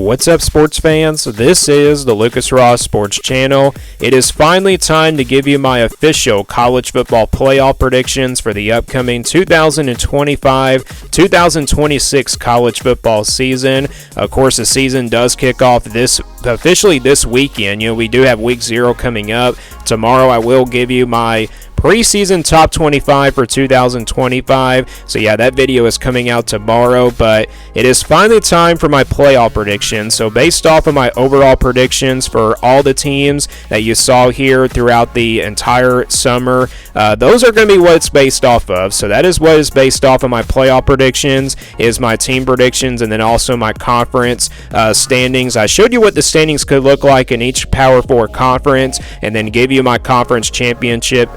What's up, sports fans? This is the Lucas Ross Sports Channel. It is finally time to give you my official college football playoff predictions for the upcoming 2025-2026 college football season. Of course, the season does kick off officially this weekend. We do have week 0 coming up. Tomorrow I will give you my preseason top 25 for 2025. So yeah, that video is coming out tomorrow, but it is finally time for my playoff predictions. So based off of my overall predictions for all the teams that you saw here throughout the entire summer, those are going to be what it's based off of. So that is what is based off of my playoff predictions, is my team predictions, and then also my conference standings. I showed you what the standings could look like in each Power 4 conference, and then gave you my conference championship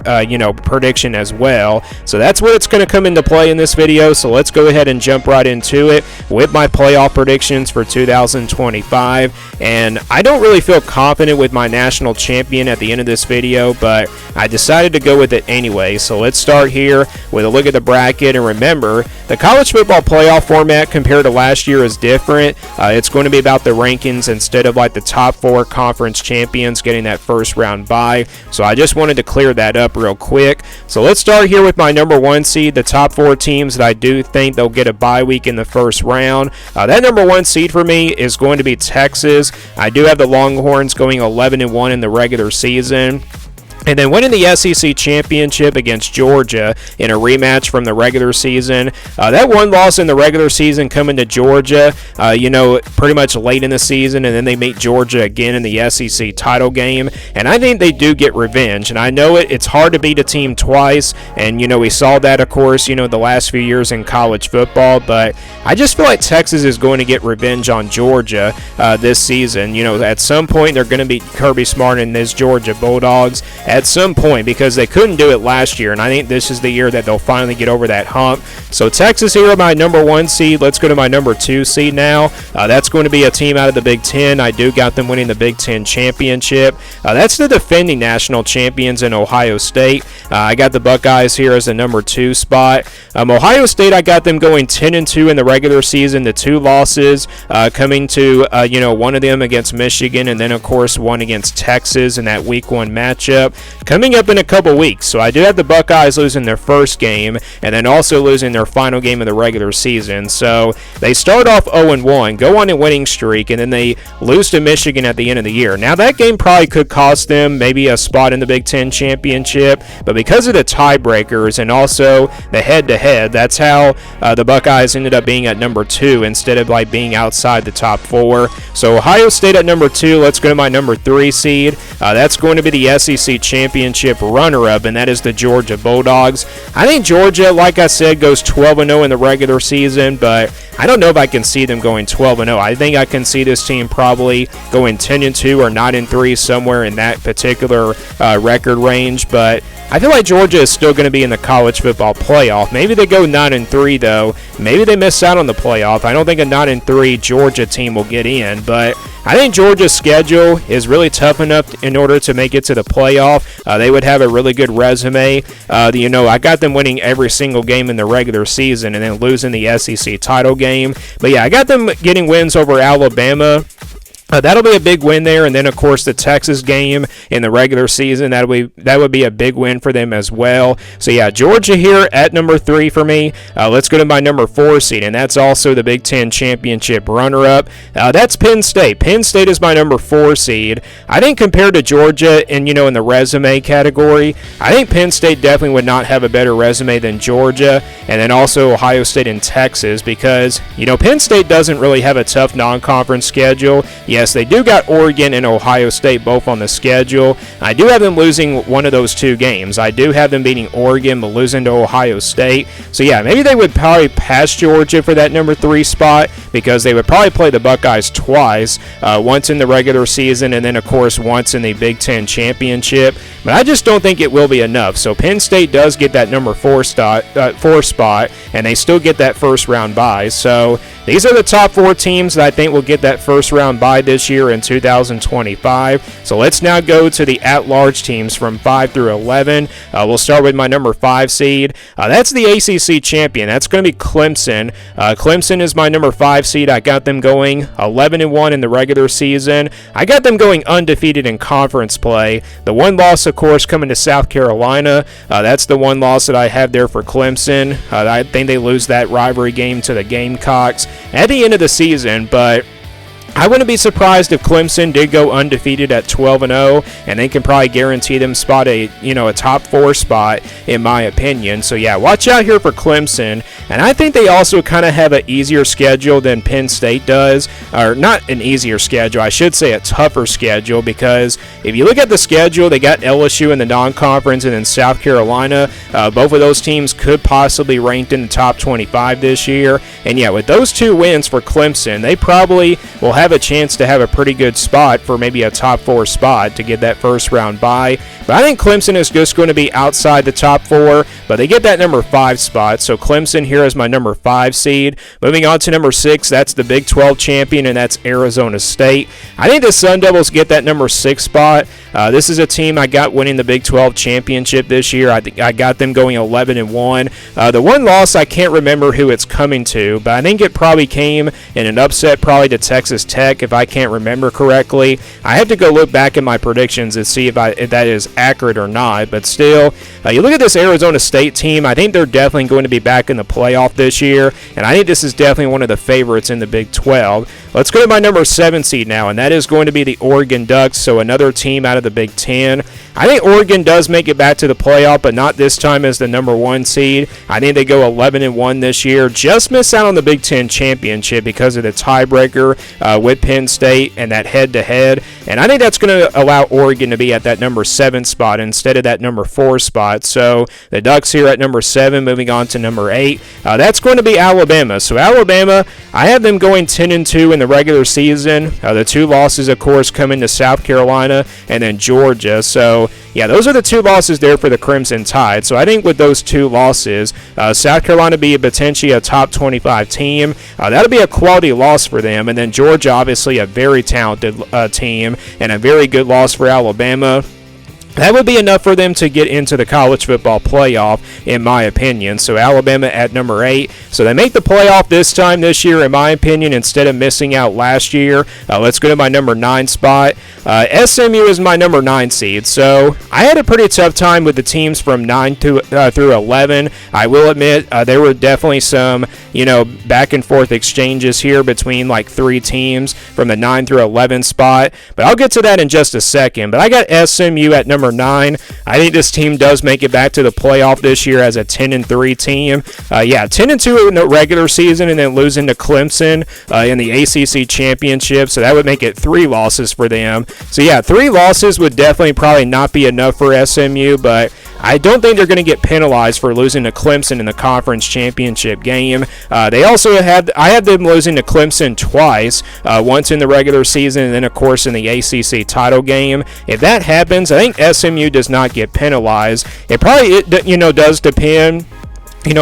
prediction as well. So that's where it's going to come into play in this video. So let's go ahead and jump right into it with my playoff predictions for 2025. And I don't really feel confident with my national champion at the end of this video, but I decided to go with it anyway. So let's start here with a look at the bracket. And remember, the college football playoff format compared to last year is different. It's going to be about the rankings instead of like the top 4 conference champions getting that first round bye. So I just wanted to clear that up real quick. So let's start here with my number 1 seed, the top 4 teams that I do think they'll get a bye week in the first round. That number 1 seed for me is going to be Texas. I do have the Longhorns going 11-1 in the regular season, and then winning the SEC championship against Georgia in a rematch from the regular season. That one loss in the regular season coming to Georgia, pretty much late in the season, and then they meet Georgia again in the SEC title game. And I think they do get revenge. And I know it's hard to beat a team twice, and we saw that, of course, the last few years in college football. But I just feel like Texas is going to get revenge on Georgia this season. At some point they're going to beat Kirby Smart and his Georgia Bulldogs at some point, because they couldn't do it last year, and I think this is the year that they'll finally get over that hump. So Texas here, my number 1 seed. Let's go to my number 2 seed now. That's going to be a team out of the Big Ten. I do got them winning the Big Ten championship. That's the defending national champions in Ohio State. I got the Buckeyes here as the number 2 spot. Ohio State, I got them going 10-2 in the regular season. The 2 losses coming to one of them against Michigan, and then of course one against Texas in that week 1 matchup coming up in a couple weeks. So I do have the Buckeyes losing their first game, and then also losing their final game of the regular season. So they start off 0-1, go on a winning streak, and then they lose to Michigan at the end of the year. Now that game probably could cost them maybe a spot in the Big Ten championship, but because of the tiebreakers and also the head-to-head, that's how the Buckeyes ended up being at number 2 instead of like being outside the top 4. So Ohio State at number 2. Let's go to my number 3 seed. That's going to be the SEC championship runner-up, and that is the Georgia Bulldogs. I think Georgia, like I said, goes 12-0 in the regular season, but I don't know if I can see them going 12-0. I think I can see this team probably going 10-2 or 9-3, somewhere in that particular record range, but I feel like Georgia is still going to be in the college football playoff. Maybe they go 9-3 though. Maybe they miss out on the playoff. I don't think a 9-3 Georgia team will get in, but I think Georgia's schedule is really tough enough in order to make it to the playoff. They would have a really good resume. I got them winning every single game in the regular season and then losing the SEC title game. But yeah, I got them getting wins over Alabama. That'll be a big win there, and then of course the Texas game in the regular season, that would be a big win for them as well. So yeah, Georgia here at number 3 for me. Let's go to my number 4 seed, and that's also the Big Ten championship runner-up. That's Penn State. Penn State is my number 4 seed. I think compared to Georgia in the resume category, I think Penn State definitely would not have a better resume than Georgia, and then also Ohio State and Texas, because Penn State doesn't really have a tough non-conference schedule. Yes, they do got Oregon and Ohio State both on the schedule. I do have them losing one of those 2 games. I do have them beating Oregon but losing to Ohio State. So yeah, maybe they would probably pass Georgia for that number 3 spot, because they would probably play the Buckeyes twice, once in the regular season and then of course once in the Big Ten championship. But I just don't think it will be enough. So Penn State does get that number 4 spot, and they still get that first round bye. So these are the top 4 teams that I think will get that first round bye this year in 2025. So let's now go to the at-large teams from 5 through 11. We'll start with my number 5 seed. That's the ACC champion. That's going to be Clemson. Clemson is my number 5 seed. I got them going 11-1 in the regular season. I got them going undefeated in conference play. The one loss, of course, coming to South Carolina. That's the one loss that I have there for Clemson. I think they lose that rivalry game to the Gamecocks at the end of the season, but I wouldn't be surprised if Clemson did go undefeated at 12-0, and they can probably guarantee them a top 4 spot, in my opinion. So yeah, watch out here for Clemson. And I think they also kind of have an easier schedule than Penn State does, or not an easier schedule, I should say a tougher schedule, because if you look at the schedule, they got LSU in the non-conference and then South Carolina. Both of those teams could possibly ranked in the top 25 this year. And yeah, with those 2 wins for Clemson, they probably will have a chance to have a pretty good spot for maybe a top 4 spot to get that first round bye. But I think Clemson is just going to be outside the top 4, but they get that number 5 spot. So Clemson here is my number 5 seed. Moving on to number 6, that's the Big 12 champion, and that's Arizona State. I think the Sun Devils get that number 6 spot. This is a team I got winning the Big 12 championship this year. I think I got them going 11-1. The one loss, I can't remember who it's coming to, but I think it probably came in an upset probably to Texas Tech, if I can't remember correctly. I have to go look back at my predictions and see if that is accurate or not, but still, you look at this Arizona State team, I think they're definitely going to be back in the playoff this year, and I think this is definitely one of the favorites in the Big 12. Let's go to my number 7 seed now, and that is going to be the Oregon Ducks, so another team out of the Big 10. I think Oregon does make it back to the playoff, but not this time as the number 1 seed. I think they go 11-1 this year. Just miss out on the Big 10 championship because of the tiebreaker with Penn State and that head-to-head. And I think that's going to allow Oregon to be at that number 7 spot instead of that number 4 spot. So the Ducks here at number 7, moving on to number 8. That's going to be Alabama. So Alabama, I have them going 10-2 in the regular season. The 2 losses, of course, coming to South Carolina and then Georgia. So yeah, those are the 2 losses there for the Crimson Tide. So I think with those 2 losses, South Carolina be potentially a top 25 team. That'll be a quality loss for them. And then Georgia, obviously a very talented team and a very good loss for Alabama. That would be enough for them to get into the college football playoff, in my opinion. So Alabama at number 8. So they make the playoff this year, in my opinion, instead of missing out last year. Let's go to my number 9 spot. SMU is my number 9 seed. So I had a pretty tough time with the teams from 9 through 11. I will admit there were definitely some, back and forth exchanges here between like 3 teams from the 9 through 11 spot. But I'll get to that in just a second. But I got SMU at number 9. I think this team does make it back to the playoff this year as a 10-3 team. 10-2 in the regular season and then losing to Clemson in the ACC championship. So that would make it 3 losses for them. So yeah, 3 losses would definitely probably not be enough for SMU, but I don't think they're going to get penalized for losing to Clemson in the conference championship game. They also I had them losing to Clemson twice, once in the regular season and then of course in the ACC title game. If that happens, I think SMU does not get penalized. It probably does depend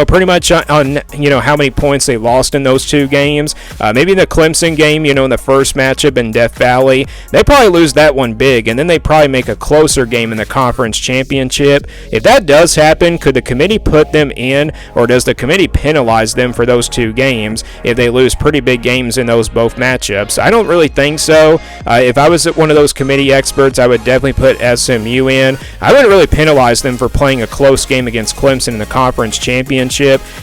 pretty much on how many points they lost in those 2 games. Maybe in the Clemson game, in the first matchup in Death Valley, they probably lose that one big, and then they probably make a closer game in the conference championship. If that does happen, could the committee put them in, or does the committee penalize them for those 2 games if they lose pretty big games in those both matchups? I don't really think so. If I was one of those committee experts, I would definitely put SMU in. I wouldn't really penalize them for playing a close game against Clemson in the conference championship.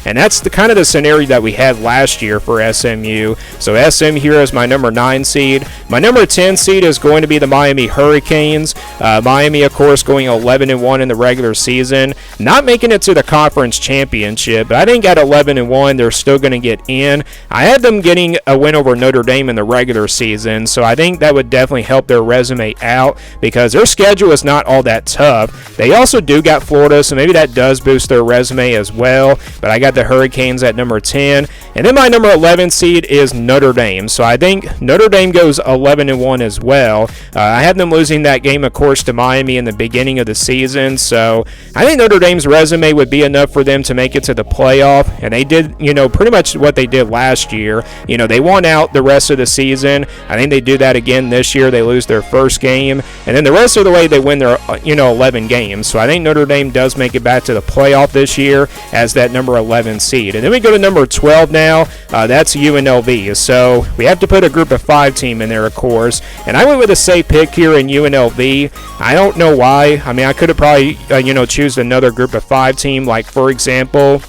And that's the kind of the scenario that we had last year for SMU. So SM here is my number 9 seed. My number 10 seed is going to be the Miami Hurricanes. Miami, of course, going 11-1 in the regular season, not making it to the conference championship, but I think at 11-1 they're still going to get in. I had them getting a win over Notre Dame in the regular season, so I think that would definitely help their resume out because their schedule is not all that tough. They also do got Florida, so maybe that does boost their resume as well. well, but I got the Hurricanes at number 10. And then my number 11 seed is Notre Dame. So I think Notre Dame goes 11-1 as well. I had them losing that game, of course, to Miami in the beginning of the season. So I think Notre Dame's resume would be enough for them to make it to the playoff. And they did, pretty much what they did last year. They won out the rest of the season. I think they do that again this year. They lose their first game. And then the rest of the way, they win their, 11 games. So I think Notre Dame does make it back to the playoff this year as that number 11 seed. And then we go to number 12 now. That's UNLV. So we have to put a group of 5 team in there, of course. And I went with a safe pick here in UNLV. I don't know why. I mean, I could have probably, choose another group of 5 team, like, for example,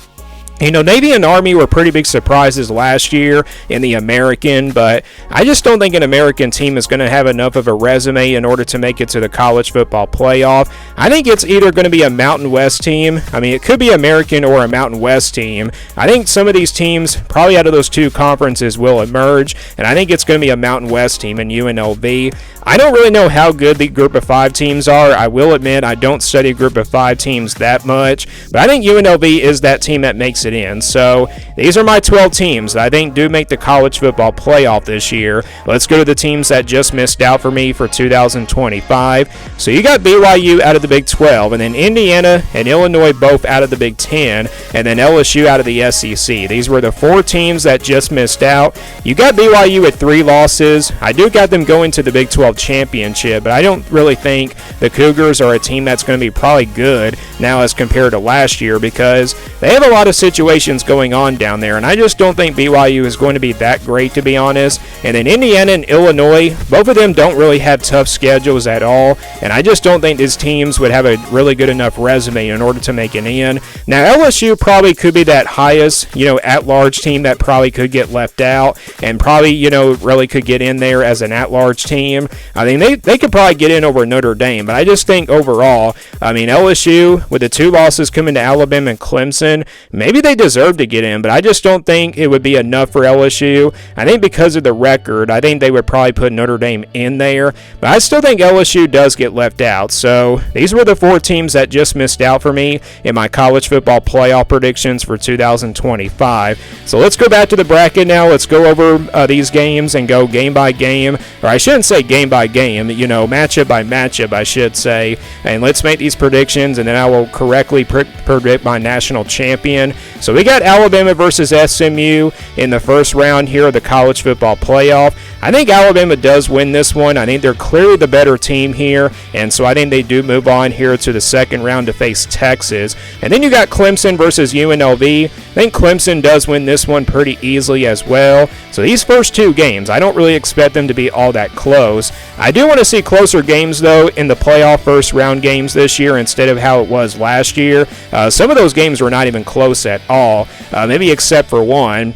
Navy and Army were pretty big surprises last year in the American, but I just don't think an American team is going to have enough of a resume in order to make it to the college football playoff. I think it's either going to be a Mountain West team. I mean, it could be American or a Mountain West team. I think some of these teams, probably out of those 2 conferences, will emerge, and I think it's going to be a Mountain West team in UNLV. I don't really know how good the group of 5 teams are. I will admit I don't study a group of 5 teams that much, but I think UNLV is that team that makes it in. So these are my 12 teams that I think do make the college football playoff this year. Let's go to the teams that just missed out for me for 2025. So you got BYU out of the Big 12, and then Indiana and Illinois both out of the Big 10, and then LSU out of the SEC. These were the 4 teams that just missed out. You got BYU at 3 losses. I do got them going to the Big 12 championship, but I don't really think the Cougars are a team that's going to be probably good now as compared to last year, because they have a lot of situations going on down there, and I just don't think BYU is going to be that great, to be honest. And then Indiana and Illinois, both of them don't really have tough schedules at all, and I just don't think these teams would have a really good enough resume in order to make it in. Now LSU probably could be that highest, at-large team that probably could get left out, and probably, really could get in there as an at-large team. I mean, they could probably get in over Notre Dame, but I just think overall, I mean, LSU, with the 2 losses coming to Alabama and Clemson, maybe they deserve to get in, but I just don't think it would be enough for LSU. I think because of the record, I think they would probably put Notre Dame in there, but I still think LSU does get left out. So these were the 4 teams that just missed out for me in my college football playoff predictions for 2025. So let's go back to the bracket now. Let's go over these games and go game by game, or I shouldn't say game by game, matchup by matchup, I should say. And let's make these predictions, and then I will correctly predict my national champion. So we got Alabama versus SMU in the first round here of the college football playoff. I think Alabama does win this one. I think they're clearly the better team here, and so I think they do move on here to the second round to face Texas. And then you got Clemson versus UNLV. I think Clemson does win this one pretty easily as well. So these first 2 games, I don't really expect them to be all that close. I do want to see closer games, though, in the playoff first round games this year instead of how it was last year. Some of those games were not even close at all, maybe except for one.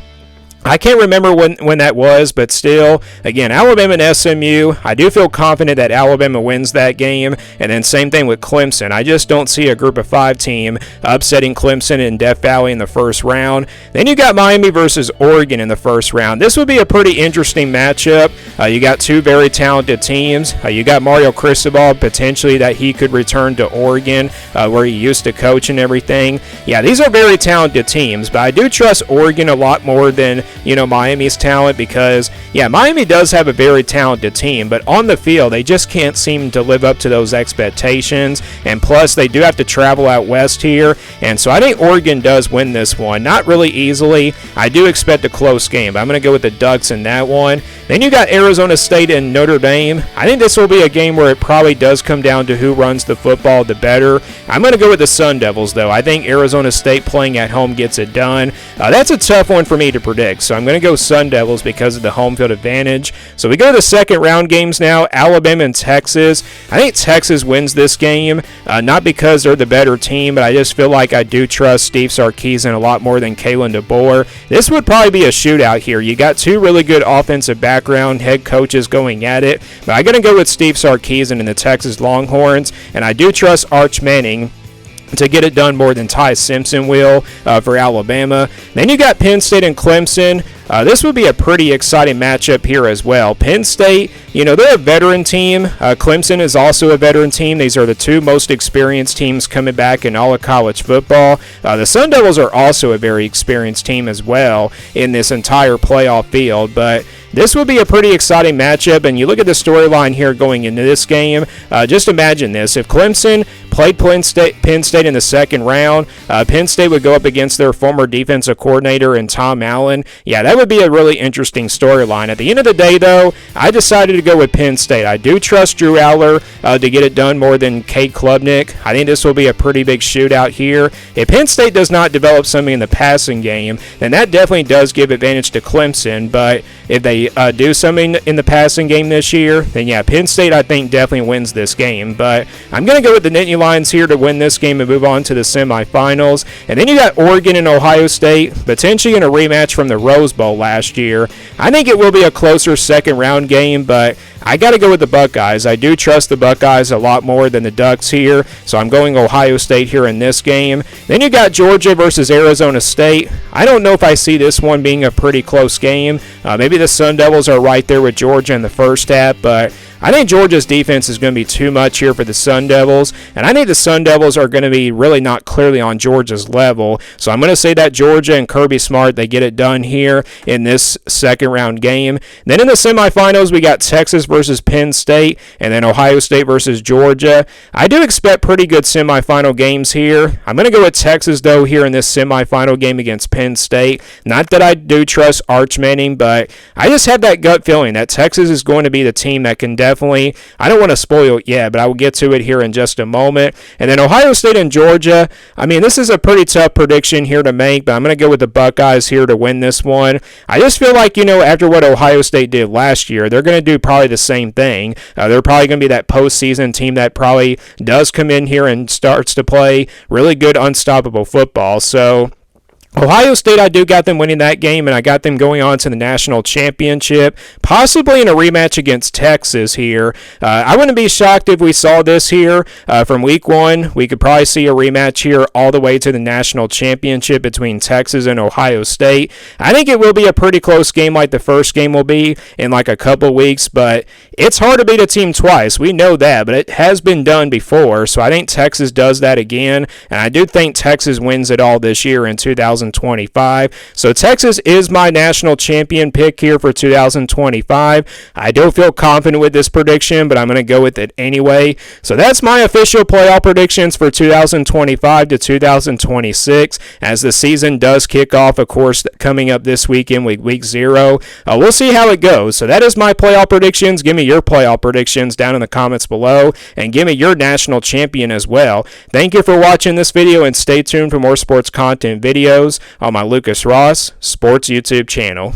I can't remember when that was, but still, again, Alabama and SMU, I do feel confident that Alabama wins that game, and then same thing with Clemson. I just don't see a group of 5 team upsetting Clemson in Death Valley in the first round. Then you got Miami versus Oregon in the first round. This would be a pretty interesting matchup. You got 2 very talented teams. You got Mario Cristobal, potentially that he could return to Oregon, where he used to coach and everything. Yeah, these are very talented teams, but I do trust Oregon a lot more than Miami's talent, because Miami does have a very talented team, but on the field they just can't seem to live up to those expectations, and plus they do have to travel out west here, and so I think Oregon does win this one, not really easily. I do expect a close game, but I'm going to go with the Ducks in that one. Then you got Arizona State and Notre Dame. I think this will be a game where it probably does come down to who runs the football the better. I'm going to go with the Sun Devils, though. I think Arizona State playing at home gets it done. That's a tough one for me to predict, so I'm going to go Sun Devils because of the home field advantage. So we go to the second round games now, Alabama and Texas. I think Texas wins this game, not because they're the better team, but I just feel like I do trust Steve Sarkisian a lot more than Kalen DeBoer. This would probably be a shootout here. You got 2 really good offensive background head coaches going at it, but I'm going to go with Steve Sarkisian and the Texas Longhorns, and I do trust Arch Manning to get it done more than Ty Simpson will for Alabama. Then you got Penn State and Clemson. this would be a pretty exciting matchup here as well. Penn State, they're a veteran team. Clemson is also a veteran team. These are the two most experienced teams coming back in all of college football. The Sun Devils are also a very experienced team as well in this entire playoff field, but this will be a pretty exciting matchup, and you look at the storyline here going into this game. Just imagine this. If Clemson played Penn State in the second round, Penn State would go up against their former defensive coordinator and Tom Allen. Yeah, that would be a really interesting storyline. At the end of the day, though, I decided to go with Penn State. I do trust Drew Allar to get it done more than Cade Klubnik. I think this will be a pretty big shootout here. If Penn State does not develop something in the passing game, then that definitely does give advantage to Clemson, but if they do something in the passing game this year, then yeah, Penn State I think definitely wins this game. But I'm going to go with the Nittany Lions here to win this game and move on to the semifinals. And then you got Oregon and Ohio State, potentially in a rematch from the Rose Bowl last year. I think it will be a closer second round game, but I got to go with the Buckeyes. I do trust the Buckeyes a lot more than the Ducks here, so I'm going Ohio State here in this game. Then you got Georgia versus Arizona State. I don't know if I see this one being a pretty close game. Maybe the Sun Devils are right there with Georgia in the first half, but I think Georgia's defense is going to be too much here for the Sun Devils, and I think the Sun Devils are going to be really not clearly on Georgia's level. So I'm going to say that Georgia and Kirby Smart, they get it done here in this second round game. Then in the semifinals, we got Texas versus Penn State, and then Ohio State versus Georgia. I do expect pretty good semifinal games here. I'm going to go with Texas, though, here in this semifinal game against Penn State. Not that I do trust Arch Manning, but I just have that gut feeling that Texas is going to be the team that can definitely, I don't want to spoil it yet, but I will get to it here in just a moment. And then Ohio State and Georgia, I mean, this is a pretty tough prediction here to make, but I'm going to go with the Buckeyes here to win this one. I just feel like, after what Ohio State did last year, they're going to do probably the same thing. They're probably going to be that postseason team that probably does come in here and starts to play really good, unstoppable football. So Ohio State, I do got them winning that game, and I got them going on to the national championship, possibly in a rematch against Texas here. I wouldn't be shocked if we saw this here from week one. We could probably see a rematch here all the way to the national championship between Texas and Ohio State. I think it will be a pretty close game like the first game will be in like a couple weeks, but it's hard to beat a team twice. We know that, but it has been done before, so I think Texas does that again, and I do think Texas wins it all this year in 2025. So Texas is my national champion pick here for 2025. I don't feel confident with this prediction, but I'm going to go with it anyway. So that's my official playoff predictions for 2025 to 2026 as the season does kick off, of course, coming up this weekend, week 0. We'll see how it goes. So that is my playoff predictions. Give me your playoff predictions down in the comments below, and give me your national champion as well. Thank you for watching this video, and stay tuned for more sports content videos on my Lucas Ross Sports YouTube channel.